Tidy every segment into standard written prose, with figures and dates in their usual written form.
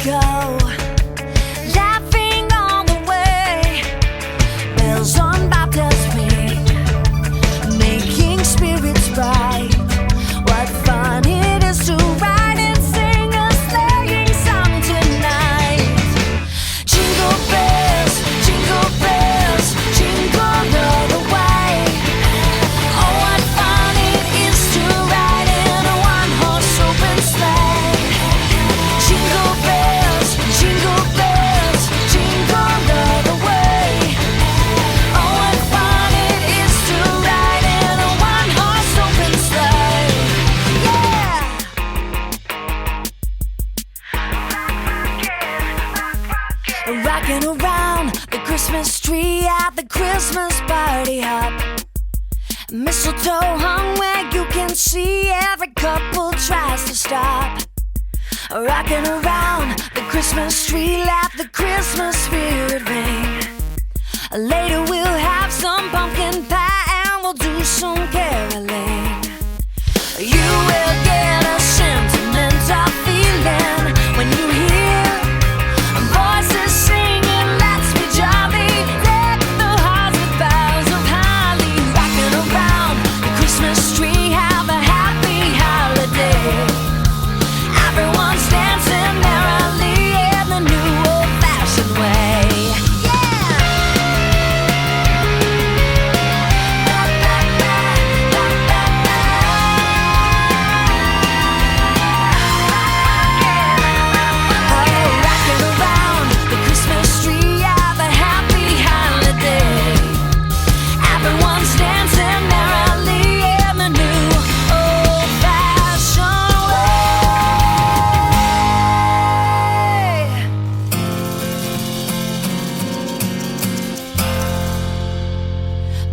go, laughing all the way. Bells on Baptist ring, making spirits bright. What fun it is to ride and sing a sleighing song tonight. Jingle bells, jingle all the way. Oh, what fun it is to ride in a one-horse open sleigh. Jingle bells, jingle all the way. Oh, what fun it is to ride in a one-horse open sleigh. Yeah! Rocking around the Christmas tree at the Christmas party hop. Mistletoe hung where you can see every couple tries to stop. Rocking around the Christmas tree, let the Christmas spirit ring. Later we'll have some pumpkin pie and we'll do some caroling. You will get a sentimental feeling when you hear voices singing, let's be jolly. Deck the halls with boughs of holly. Rocking around the Christmas tree, have a happy holiday. Everyone's dancing merrily in the new old-fashioned way.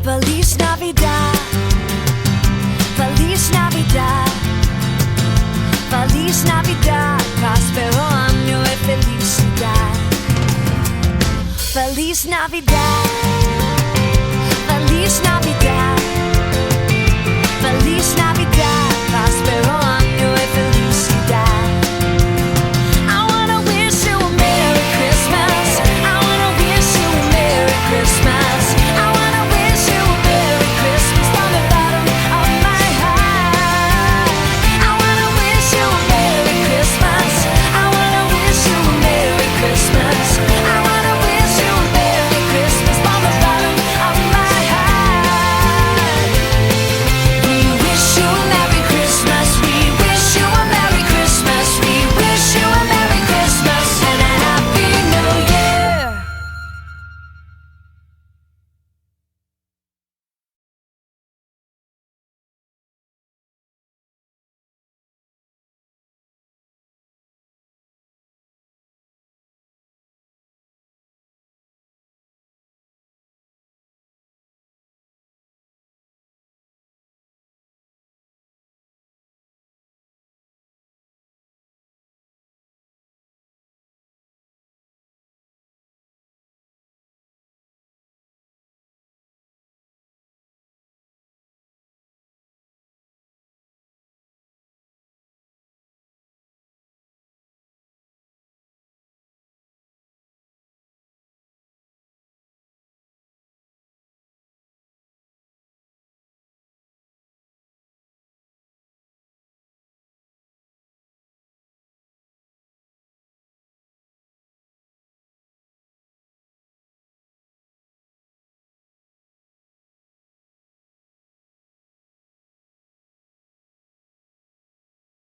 Feliz Navidad, Feliz Navidad, Feliz Navidad, prospero año y felicidad. Feliz Navidad.